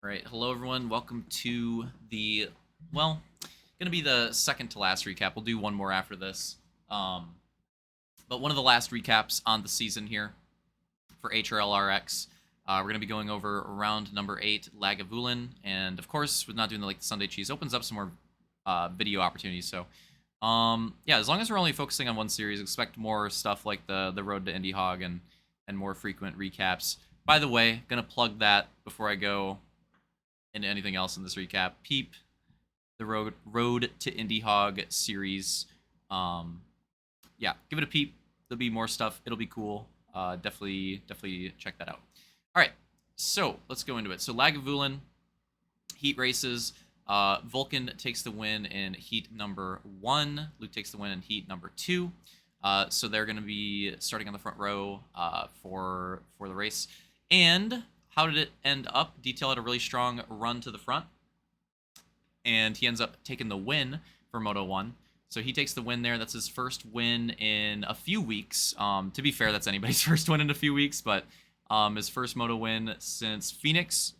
All right, hello everyone. Welcome to the going to be the second to last recap. We'll do one more after this, but one of the last recaps on the season here for HRL RX. We're going to be going over round number 8, Lagavulin, and of course, with not doing the Sunday cheese, opens up some more video opportunities. So, yeah, as long as we're only focusing on one series, expect more stuff like the Road to Indie Hog and more frequent recaps. By the way, gonna plug that before I go into anything else in this recap. Peep the Road to Indie Hog series. Yeah, give it a peep. There'll be more stuff. It'll be cool. Definitely check that out. All right, so let's go into it. So Lagavulin heat races. Vulcan takes the win in heat number 1. Luke takes the win in heat number 2. So they're going to be starting on the front row for the race. And how did it end up? Detail had a really strong run to the front, and he ends up taking the win for Moto 1. So he takes the win there. That's his first win in a few weeks. To be fair, that's anybody's first win in a few weeks, but his first Moto win since Phoenix.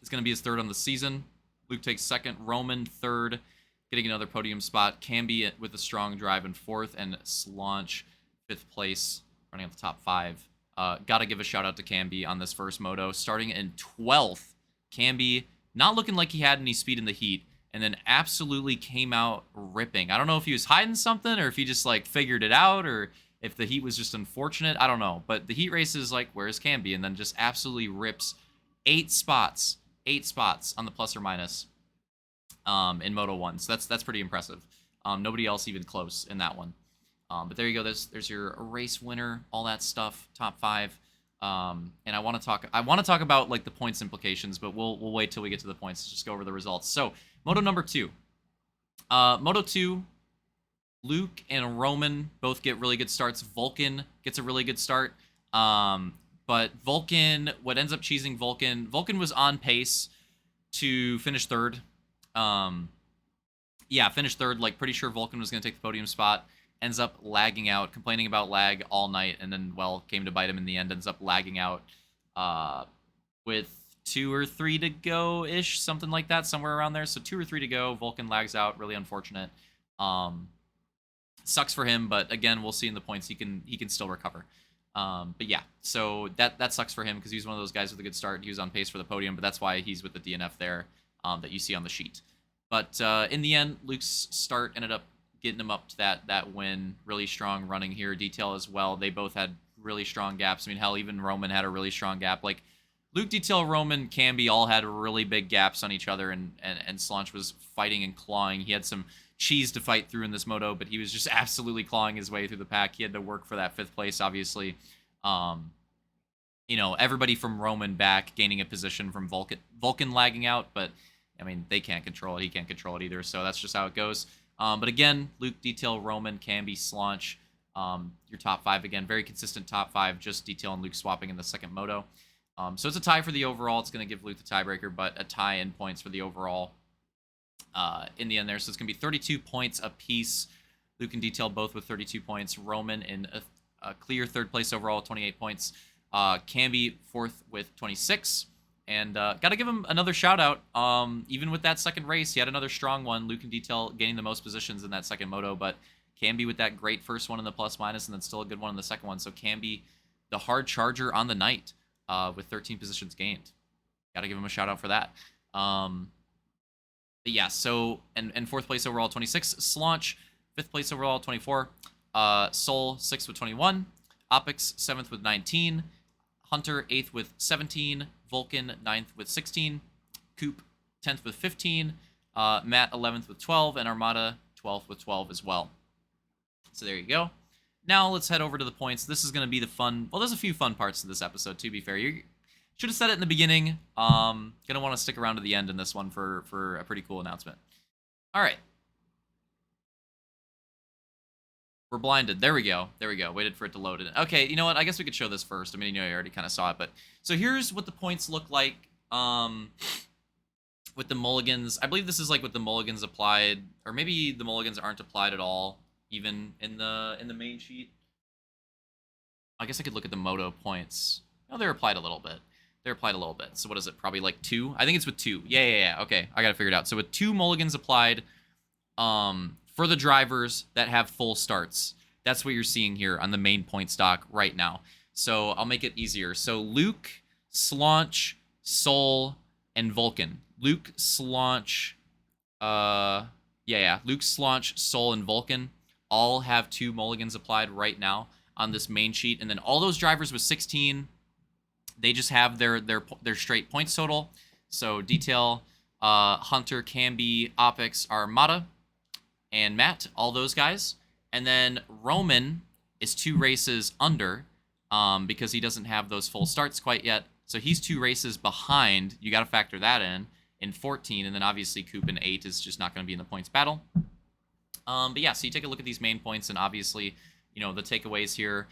Is going to be his third on the season. Luke takes second, Roman third, getting another podium spot. Camby with a strong drive in fourth, and Slaunch fifth place, running at the top 5. Got to give a shout out to Camby on this first moto, starting in 12th. Camby not looking like he had any speed in the heat, and then absolutely came out ripping. I don't know if he was hiding something or if he just figured it out, or if the heat was just unfortunate. I don't know, but the heat race is where's Camby, and then just absolutely rips 8 spots on the plus or minus in Moto 1. So that's pretty impressive. Nobody else even close in that one. But there you go. There's your race winner, all that stuff, top 5. And I want to talk about the points implications, but we'll wait till we get to the points. Let's just go over the results. So Moto number 2. Moto 2, Luke and Roman both get really good starts. Vulcan gets a really good start. But Vulcan, what ends up cheesing Vulcan was on pace to finish third. Yeah, finished third. Pretty sure Vulcan was going to take the podium spot. Ends up lagging out, complaining about lag all night, and then, came to bite him in the end. Ends up lagging out with 2 or 3 to go-ish, something like that, somewhere around there. So 2 or 3 to go. Vulcan lags out. Really unfortunate. Sucks for him, but again, we'll see in the points. He can still recover. But yeah, so that sucks for him because he's one of those guys with a good start. He was on pace for the podium, but that's why he's with the DNF there that you see on the sheet. But in the end, Luke's start ended up getting him up to that win. Really strong running here. Detail as well. They both had really strong gaps. I mean, hell, even Roman had a really strong gap. Luke, Detail, Roman, Camby all had really big gaps on each other, and Slaunch was fighting and clawing. He had some cheese to fight through in this moto, but he was just absolutely clawing his way through the pack. He had to work for that 5th place, obviously. Everybody from Roman back gaining a position from Vulcan lagging out, but I mean, they can't control it. He can't control it either, so that's just how it goes. But again, Luke, Detail, Roman, Camby, Slaunch, your top 5 again. Very consistent top 5, just Detail and Luke swapping in the second moto. So it's a tie for the overall. It's going to give Luke the tiebreaker, but a tie in points for the overall in the end there. So it's going to be 32 points apiece. Luke and Detail both with 32 points. Roman in a clear 3rd place overall, 28 points. Camby 4th with 26. And got to give him another shout out. Even with that second race, he had another strong one. Luke and Detail gaining the most positions in that second moto, but Camby with that great first one in the plus minus, and then still a good one in the second one. So Camby, the hard charger on the night, with 13 positions gained. Got to give him a shout out for that. But yeah, so and 4th place overall 26. Slaunch 5th place overall 24. Soul 6th with 21. Opix 7th with 19. Hunter 8th with 17. Vulcan 9th with 16. Coop 10th with 15. Matt 11th with 12. And Armada 12th with 12 as well. So there you go. Now let's head over to the points. This is going to be the fun... Well, there's a few fun parts to this episode, to be fair. You should have said it in the beginning. Going to want to stick around to the end in this one for a pretty cool announcement. All right. We're blinded. There we go. Waited for it to load it. Okay, you know what? I guess we could show this first. I mean, you already kind of saw it, but... So here's what the points look like with the mulligans. I believe this is with the mulligans applied, or maybe the mulligans aren't applied at all, even in the main sheet. I guess I could look at the moto points. No, they're applied a little bit. they're applied a little bit. So what is it? Probably like 2? I think it's with 2. Yeah. Okay, I got to figure it out. So with 2 mulligans applied for the drivers that have full starts. That's what you're seeing here on the main point stock right now. So I'll make it easier. So Luke, Slaunch, Soul, and Vulcan. Luke, Slaunch, Luke, Slaunch, Soul, and Vulcan all have 2 mulligans applied right now on this main sheet. And then all those drivers with 16, they just have their straight points total. So Detail, Hunter, Camby, Opix, Armada, and Matt, all those guys. And then Roman is 2 races under because he doesn't have those full starts quite yet. So he's 2 races behind. You got to factor that in 14. And then obviously Coop in 8 is just not going to be in the points battle. But yeah, so you take a look at these main points, and obviously, the takeaways here.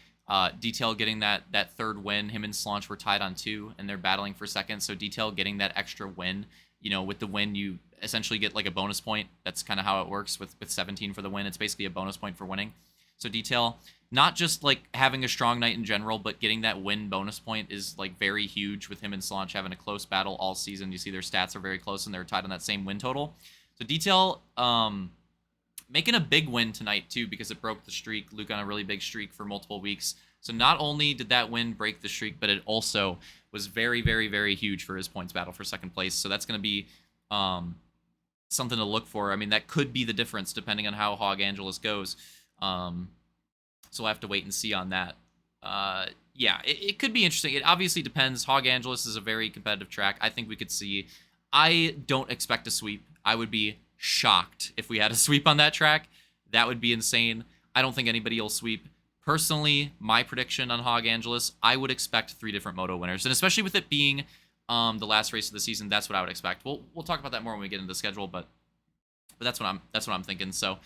Detail getting that 3rd win. Him and Slaunch were tied on 2, and they're battling for 2nd. So Detail getting that extra win. With the win, you essentially get like a bonus point. That's kind of how it works with 17 for the win. It's basically a bonus point for winning. So Detail, not just like having a strong night in general, but getting that win bonus point is like very huge with him and Slaunch having a close battle all season. You see their stats are very close, and they're tied on that same win total. So Detail, making a big win tonight, too, because it broke the streak. Luke on a really big streak for multiple weeks. So not only did that win break the streak, but it also was very, very, very huge for his points battle for 2nd place. So that's going to be something to look for. I mean, that could be the difference depending on how Hog Angelus goes. So we'll have to wait and see on that. Yeah, it could be interesting. It obviously depends. Hog Angelus is a very competitive track. I think we could see. I don't expect a sweep. I would be shocked if we had a sweep on that track. That would be insane. I don't think anybody will sweep. Personally, my prediction on Hog Angelus, I would expect 3 different moto winners, and especially with it being the last race of the season, that's what I would expect. We'll talk about that more when we get into the schedule, but that's what I'm thinking. So,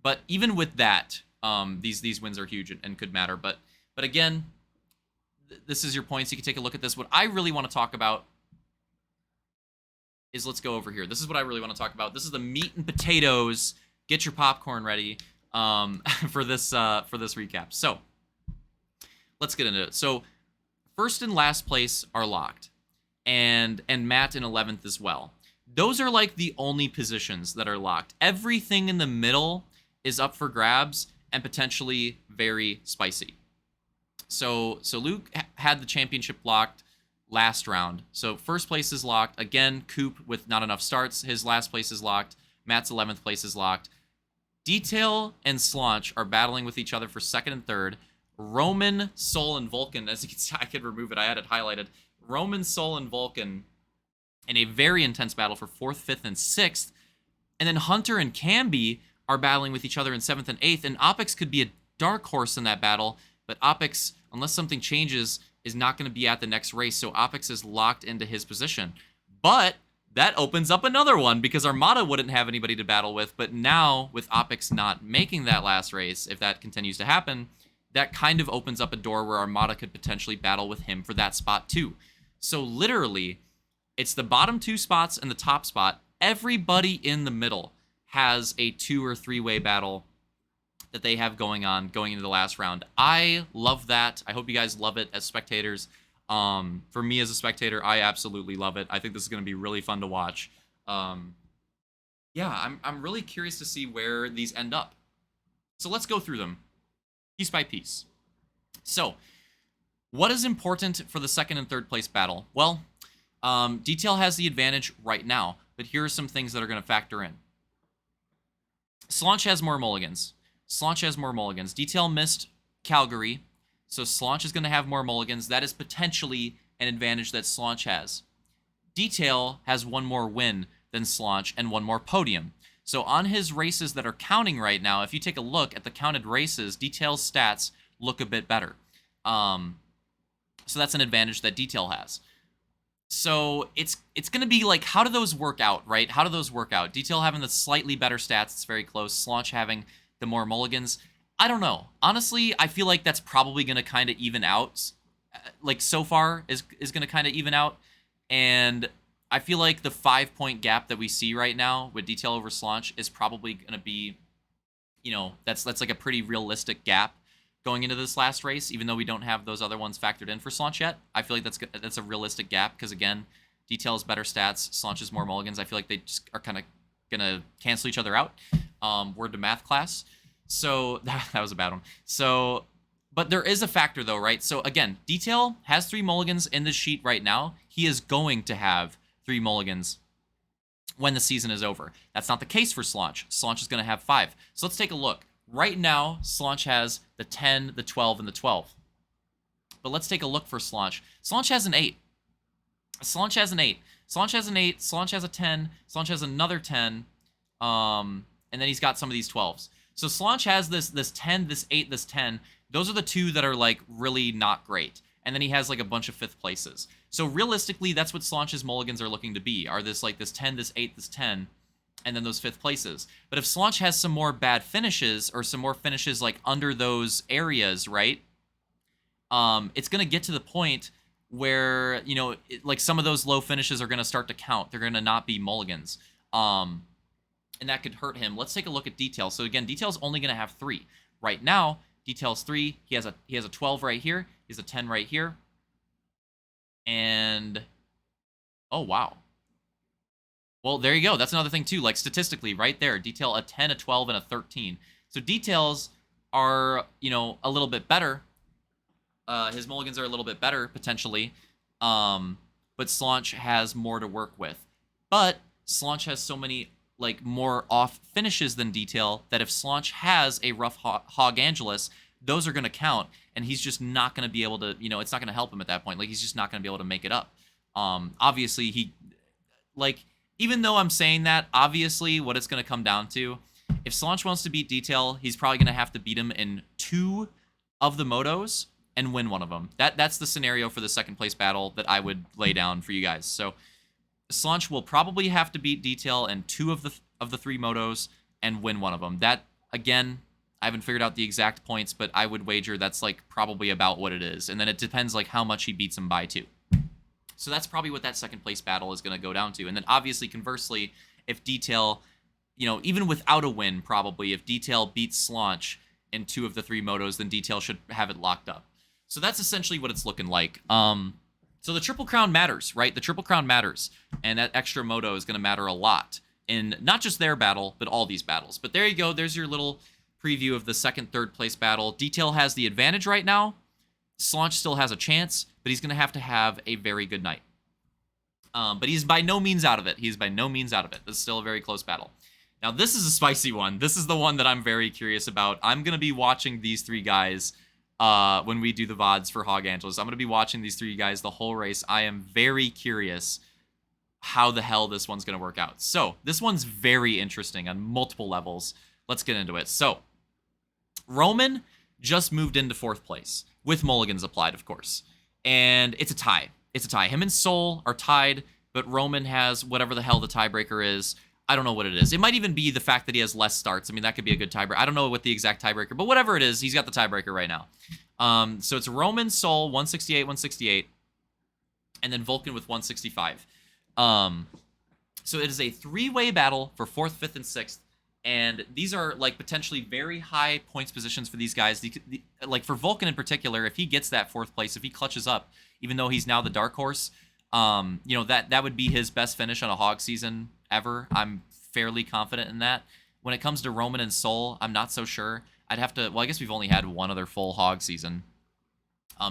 but even with that, these wins are huge and could matter. But again, this is your points. You can take a look at this. What I really want to talk about is, let's go over here. This is what I really want to talk about. This is the meat and potatoes. Get your popcorn ready for this recap. So let's get into it. So 1st and last place are locked, and Matt in 11th as well. Those are like the only positions that are locked. Everything in the middle is up for grabs and potentially very spicy. So Luke had the championship locked last round. So 1st place is locked. Again, Coop with not enough starts. His last place is locked. Matt's 11th place is locked. Detail and Slaunch are battling with each other for 2nd and 3rd. Roman, Soul, and Vulcan, as you can see, I could remove it. I had it highlighted. Roman, Soul, and Vulcan in a very intense battle for 4th, 5th, and 6th. And then Hunter and Camby are battling with each other in 7th and 8th. And Opix could be a dark horse in that battle. But Opix, unless something changes, is not going to be at the next race. So Opix is locked into his position. But that opens up another one, because Armada wouldn't have anybody to battle with. But now, with Opix not making that last race, if that continues to happen, that kind of opens up a door where Armada could potentially battle with him for that spot too. So literally, it's the bottom 2 spots and the top spot. Everybody in the middle has a 2 or 3-way battle that they have going into the last round. I love that. I hope you guys love it as spectators. For me as a spectator, I absolutely love it. I think this is going to be really fun to watch. Yeah, I'm really curious to see where these end up. So let's go through them piece by piece. So, what is important for the 2nd and 3rd place battle? Well, Detail has the advantage right now, but here are some things that are going to factor in. Slaunch has more mulligans. Detail missed Calgary, so Slaunch is going to have more mulligans. That is potentially an advantage that Slaunch has. Detail has 1 more win than Slaunch and 1 more podium. So on his races that are counting right now, if you take a look at the counted races, Detail's stats look a bit better. So that's an advantage that Detail has. So it's going to be like, how do those work out, right? How do those work out? Detail having the slightly better stats, it's very close. Slaunch having the more mulligans. I don't know. Honestly, I feel like that's probably going to kind of even out. Like, so far is going to kind of even out. And I feel like the 5-point gap that we see right now with Detail over Slaunch is probably going to be, that's like a pretty realistic gap going into this last race, even though we don't have those other ones factored in for Slaunch yet. I feel like that's a realistic gap because, again, Detail has better stats, Slaunch has more mulligans. I feel like they just are kind of going to cancel each other out. Word to math class. So that was a bad one. So, but there is a factor though, right? So again, Detail has 3 mulligans in this sheet right now. He is going to have 3 mulligans when the season is over. That's not the case for Slaunch. Slaunch is going to have 5. So let's take a look. Right now, Slaunch has the 10, the 12, and the 12. But let's take a look for Slaunch. Slaunch has an 8. Slaunch has an 8. Slaunch has an 8. Slaunch has a 10. Slaunch has another 10. And then he's got some of these 12s. So Slaunch has this 10, this 8, this 10. Those are the 2 that are like really not great. And then he has like a bunch of 5th places. So realistically, that's what Slaunch's mulligans are looking to be. Are this 10, this 8, this 10, and then those 5th places. But if Slaunch has some more bad finishes or some more finishes like under those areas, right? It's going to get to the point where, you know, like some of those low finishes are going to start to count. They're going to not be mulligans. And that could hurt him. Let's take a look at Detail. So again, Detail's only going to have 3. Right now, Detail's 3. He has a 12 right here. He has a 10 right here. And oh wow. Well, there you go. That's another thing too. Like statistically, right there, Detail a 10, a 12, and a 13. So Details are, you know, a little bit better. His mulligans are a little bit better potentially. But Slaunch has more to work with. But Slaunch has so many like more off finishes than Detail that if Slaunch has a rough Hog Angelus, those are going to count, and he's just not going to be able to, you know, it's not going to help him at that point. Like, he's just not going to be able to make it up. Obviously, even though I'm saying that, obviously, what it's going to come down to, if Slaunch wants to beat Detail, he's probably going to have to beat him in 2 of the motos and win one of them. That's the scenario for the second place battle that I would lay down for you guys. So, Slaunch will probably have to beat Detail in 2 of the 3 motos and win one of them. That, again, I haven't figured out the exact points, but I would wager that's like probably about what it is. And then it depends like how much he beats him by too. So that's probably what that second place battle is going to go down to. And then obviously, conversely, if Detail, you know, even without a win, probably, if Detail beats Slaunch in 2 of the 3 motos, then Detail should have it locked up. So that's essentially what it's looking like. So the Triple Crown matters, right? The Triple Crown matters. And that extra moto is going to matter a lot in not just their battle, but all these battles. But there you go. There's your little preview of the second, third place battle. Detail has the advantage right now. Slaunch still has a chance, but he's going to have a very good night. But he's by no means out of it. He's by no means out of it. This is still a very close battle. Now, this is a spicy one. This is the one that I'm very curious about. I'm going to be watching these 3 guys when we do the VODs for Hog Angelus. I'm going to be watching these 3 guys the whole race. I am very curious how the hell this one's going to work out. So, this one's very interesting on multiple levels. Let's get into it. So, Roman just moved into 4th place, with mulligans applied, of course. And it's a tie. It's a tie. Him and Soul are tied, but Roman has whatever the hell the tiebreaker is. I don't know what it is. It might even be the fact that he has less starts. I mean, that could be a good tiebreaker. I don't know what the exact tiebreaker, but whatever it is, he's got the tiebreaker right now. So it's Roman, Soul, 168, 168, and then Vulcan with 165. So it is a 3-way battle for 4th, 5th, and 6th. And these are, like, potentially very high points positions for these guys. Like, for Vulcan in particular, if he gets that 4th place, if he clutches up, even though he's now the dark horse, you know, that would be his best finish on a Hog season ever. I'm fairly confident in that. When it comes to Roman and Soul, I'm not so sure. I'd have to... Well, I guess we've only had one other full Hog season.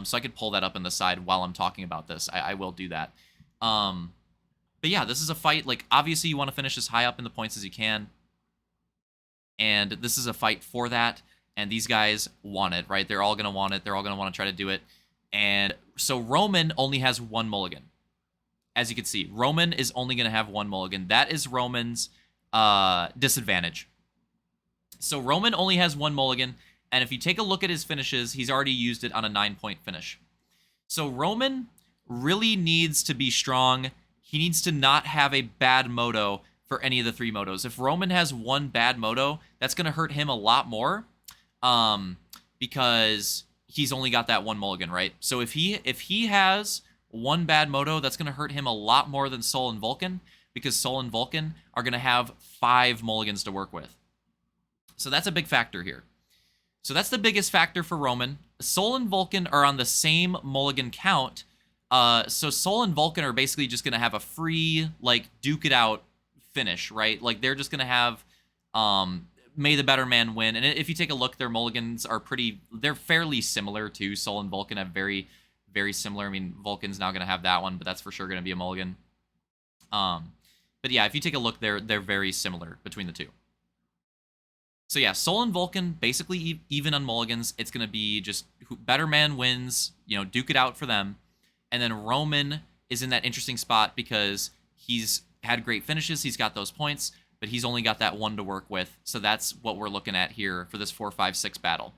So I could pull that up on the side while I'm talking about this. I will do that. But yeah, this is a fight. Like, obviously, you want to finish as high up in the points as you can. And this is a fight for that, and these guys want it, right? They're all going to want it. They're all going to want to try to do it. And so Roman only has 1 mulligan. As you can see, Roman is only going to have 1 mulligan. That is Roman's disadvantage. So Roman only has 1 mulligan, and if you take a look at his finishes, he's already used it on a 9-point finish. So Roman really needs to be strong. He needs to not have a bad moto for any of the 3 motos. If Roman has 1 bad moto, that's going to hurt him a lot more because he's only got that 1 mulligan, right? So if he has 1 bad moto, that's going to hurt him a lot more than Soul and Vulcan because Soul and Vulcan are going to have 5 mulligans to work with. So that's a big factor here. So that's the biggest factor for Roman. Sol and Vulcan are on the same mulligan count. So Sol and Vulcan are basically just going to have a free, like, duke it out finish, right? Like, they're just going to have may the better man win. And if you take a look, their mulligans are they're fairly similar too. Sol and Vulcan have very, very similar. I mean, Vulcan's now going to have that one, but that's for sure going to be a mulligan. But yeah, if you take a look, they're very similar between the two. So yeah, Sol and Vulcan, basically even on mulligans. It's going to be just better man wins, duke it out for them. And then Roman is in that interesting spot because he's had great finishes. He's got those points, but he's only got that one to work with. So that's what we're looking at here for this 4-5-6 battle.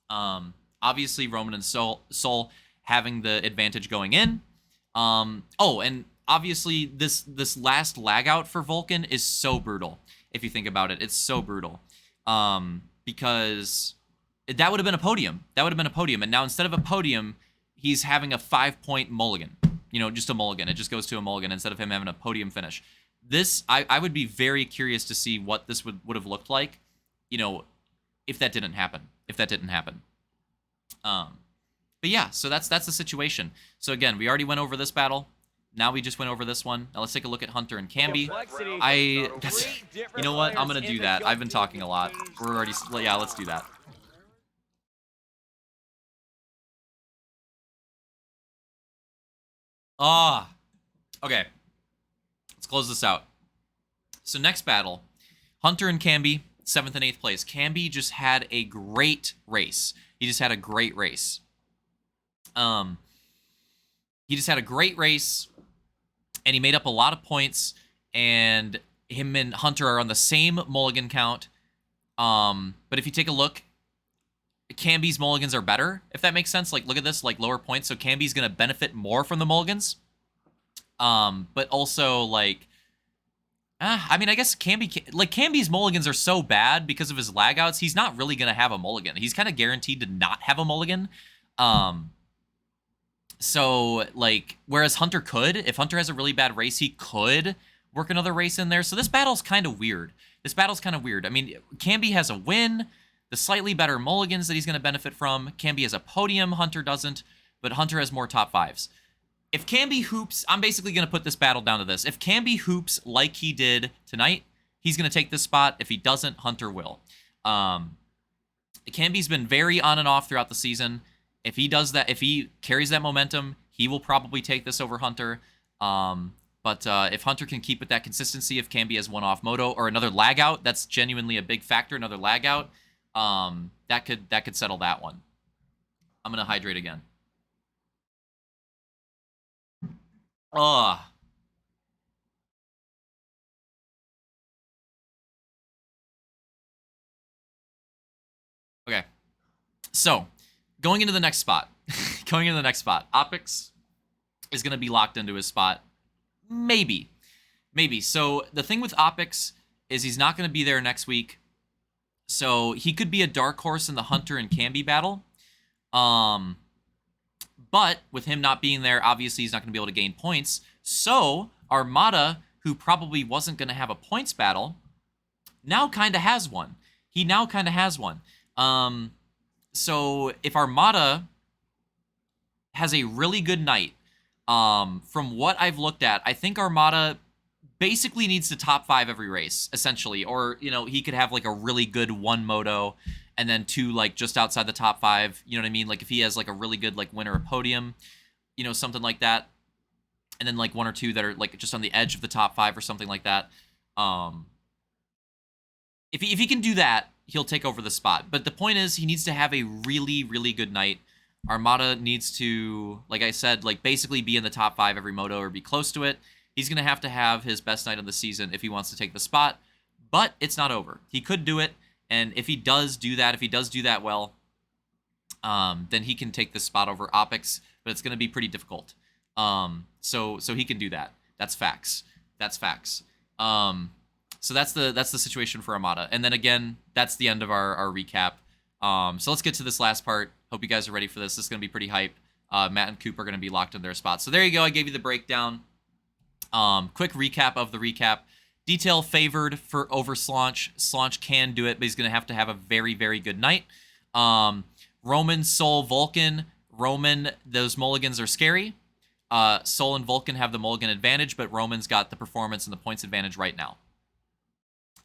Obviously, Roman and Sol having the advantage going in. And obviously, this last lag out for Vulcan is so brutal. If you think about it, it's so brutal. Because that would have been a podium. And now instead of a podium, he's having a 5-point mulligan. Just a mulligan. It just goes to a mulligan instead of him having a podium finish. This, I would be very curious to see what this would have looked like, if that didn't happen. But yeah, so that's the situation. So again, we already went over this battle. Now we just went over this one. Now let's take a look at Hunter and Camby. You know what? I'm going to do that. I've been talking a lot. Yeah, let's do that. Okay. Let's close this out. So next battle, Hunter and Camby, 7th and 8th place. Camby just had a great race. He just had a great race. And he made up a lot of points, and him and Hunter are on the same mulligan count. But if you take a look, Camby's mulligans are better, if that makes sense. Like, look at this, like, lower points, so Camby's going to benefit more from the mulligans. But also, like, I mean, I guess Camby's mulligans are so bad because of his lag outs, he's not really going to have a mulligan. He's kind of guaranteed to not have a mulligan. So, like, whereas Hunter could, if Hunter has a really bad race, he could work another race in there. So this battle's kind of weird. I mean, Camby has a win, the slightly better mulligans that he's going to benefit from. Camby has a podium, Hunter doesn't, but Hunter has more top 5s. If Camby hoops, I'm basically going to put this battle down to this. If Camby hoops like he did tonight, he's going to take this spot. If he doesn't, Hunter will. Camby's been very on and off throughout the season. If he does that, if he carries that momentum, he will probably take this over Hunter. But if Hunter can keep with that consistency, if Camby has one off moto or another lag out, that's genuinely a big factor. Another lag out, that could settle that one. I'm gonna hydrate again. Okay. So, going into the next spot. Opix is going to be locked into his spot. Maybe. So, the thing with Opix is he's not going to be there next week. So, he could be a dark horse in the Hunter and Camby battle. But with him not being there, obviously he's not going to be able to gain points. So, Armada, who probably wasn't going to have a points battle, now kind of has one. So if Armada has a really good night, from what I've looked at, I think Armada basically needs to top 5 every race, essentially. Or, he could have like a really good 1 moto and then 2 like just outside the top 5. You know what I mean? Like if he has like a really good like win or a podium, something like that. And then like 1 or 2 that are like just on the edge of the top 5 or something like that. If he can do that, he'll take over the spot. But the point is, he needs to have a really, really good night. Armada needs to, like I said, like basically be in the top 5 every moto or be close to it. He's going to have his best night of the season if he wants to take the spot. But it's not over. He could do it. And if he does do that well, then he can take the spot over Opix. But it's going to be pretty difficult. So he can do that. That's facts. So that's the situation for Armada. And then again, that's the end of our recap. So let's get to this last part. Hope you guys are ready for this. This is going to be pretty hype. Matt and Coop are going to be locked in their spots. So there you go. I gave you the breakdown. Quick recap of the recap. Detail favored over Slaunch. Slaunch can do it, but he's going to have a very, very good night. Roman, Soul, Vulcan. Roman, those mulligans are scary. Soul and Vulcan have the mulligan advantage, but Roman's got the performance and the points advantage right now.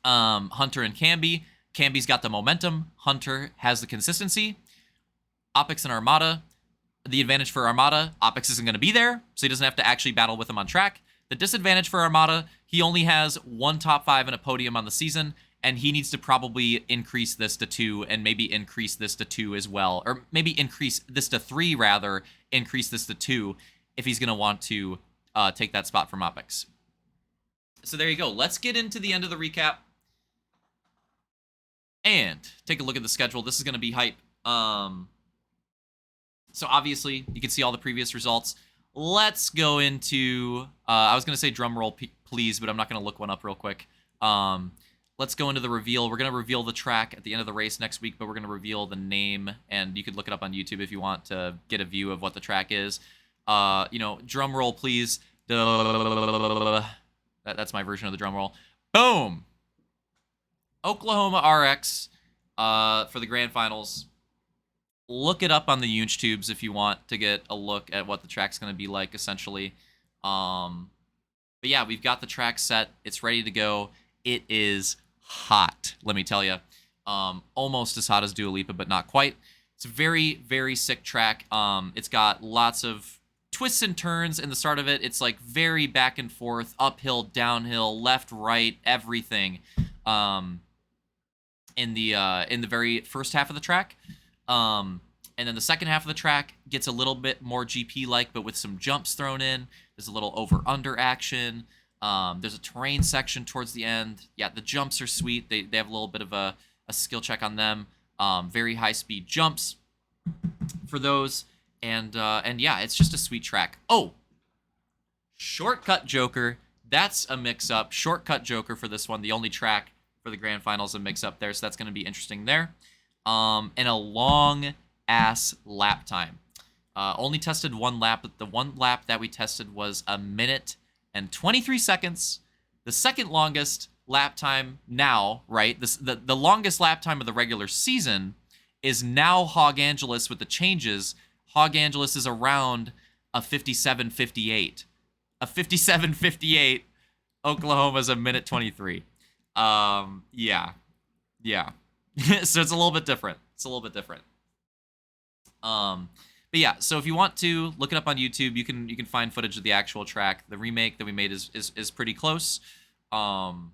Hunter and Camby. Camby's got the momentum. Hunter has the consistency. Opix and Armada. The advantage for Armada, Opix isn't going to be there, so he doesn't have to actually battle with him on track. The disadvantage for Armada, he only has 1 top 5 and a podium on the season, and he needs to probably increase this to 2 and maybe increase this to 2 as well. Or maybe increase this to 3, rather, increase this to 2 if he's going to want to take that spot from Opix. So there you go. Let's get into the end of the recap and take a look at the schedule. This is going to be hype. So obviously, you can see all the previous results. Let's go into, I was going to say drum roll, please, but I'm not going to look one up real quick. Let's go into the reveal. We're going to reveal the track at the end of the race next week, but we're going to reveal the name, and you could look it up on YouTube if you want to get a view of what the track is. Drum roll, please. That's my version of the drum roll. Boom! Oklahoma RX for the grand finals. Look it up on the YouTubes if you want to get a look at what the track's going to be like, essentially. But yeah, we've got the track set. It's ready to go. It is hot, let me tell you. Almost as hot as Dua Lipa, but not quite. It's a very, very sick track. It's got lots of twists and turns in the start of it. It's like very back and forth, uphill, downhill, left, right, everything. In the very first half of the track. And then the second half of the track gets a little bit more GP-like, but with some jumps thrown in. There's a little over-under action. There's a terrain section towards the end. Yeah, the jumps are sweet. They have a little bit of a skill check on them. Very high-speed jumps for those. And yeah, it's just a sweet track. Oh! Shortcut Joker. That's a mix-up. Shortcut Joker for this one. The only track for the grand finals a mix-up there, so that's going to be interesting there. And a long-ass lap time. Only tested 1 lap, but the 1 lap that we tested was 1 minute and 23 seconds. The second longest lap time now, right? The longest lap time of the regular season is now Hog Angeles with the changes. Hog Angeles is around a 57.58. A 57.58. Oklahoma's 1 minute 23. Yeah. So it's a little bit different. But yeah, so if you want to look it up on YouTube, you can find footage of the actual track. The remake that we made is pretty close. And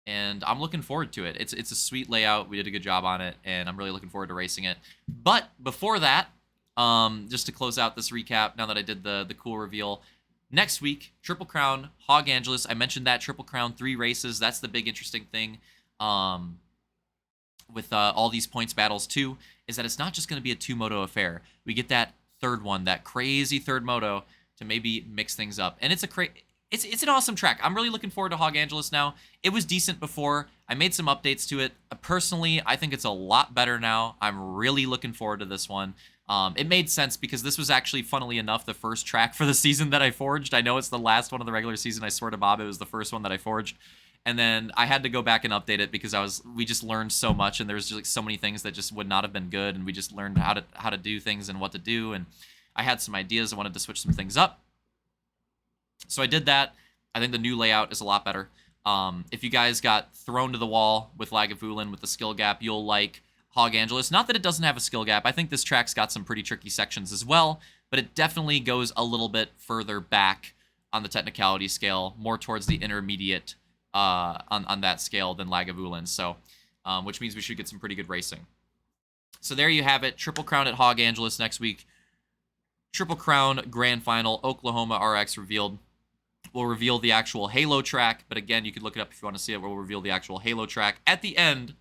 I'm looking forward to it. It's a sweet layout. We did a good job on it, and I'm really looking forward to racing it. But before that, just to close out this recap, now that I did the cool reveal, next week, Triple Crown, Hog Angeles. I mentioned that Triple Crown, 3 races. That's the big interesting thing with all these points battles too, is that it's not just going to be a 2-moto affair. We get that third one, that crazy third moto to maybe mix things up. And it's an awesome track. I'm really looking forward to Hog Angeles now. It was decent before. I made some updates to it. Personally, I think it's a lot better now. I'm really looking forward to this one. It made sense because this was actually, funnily enough, the first track for the season that I forged. I know it's the last one of the regular season. I swear to Bob, it was the first one that I forged. And then I had to go back and update it because we just learned so much, and there was just like so many things that just would not have been good, and we just learned how to do things and what to do, and I had some ideas. I wanted to switch some things up. So I did that. I think the new layout is a lot better. If you guys got thrown to the wall with Lagavulin with the skill gap, you'll like Hog Angeles. Not that it doesn't have a skill gap. I think this track's got some pretty tricky sections as well, but it definitely goes a little bit further back on the technicality scale, more towards the intermediate on that scale than Lagavulin. So, which means we should get some pretty good racing. So there you have it. Triple Crown at Hog Angeles next week. Triple Crown Grand Final, Oklahoma RX revealed. We'll reveal the actual Halo track, but again, you can look it up if you want to see it. We'll reveal the actual Halo track at the end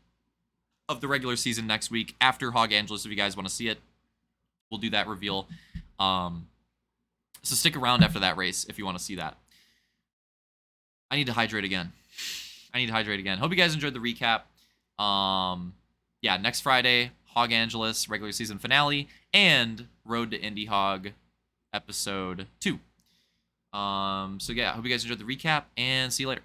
of the regular season next week after Hog Angeles. If you guys want to see it, we'll do that reveal. So stick around after that race if you want to see that. I need to hydrate again. Hope you guys enjoyed the recap. Yeah, next Friday, Hog Angeles regular season finale and Road to Indy Hog episode 2. So yeah, hope you guys enjoyed the recap, and see you later.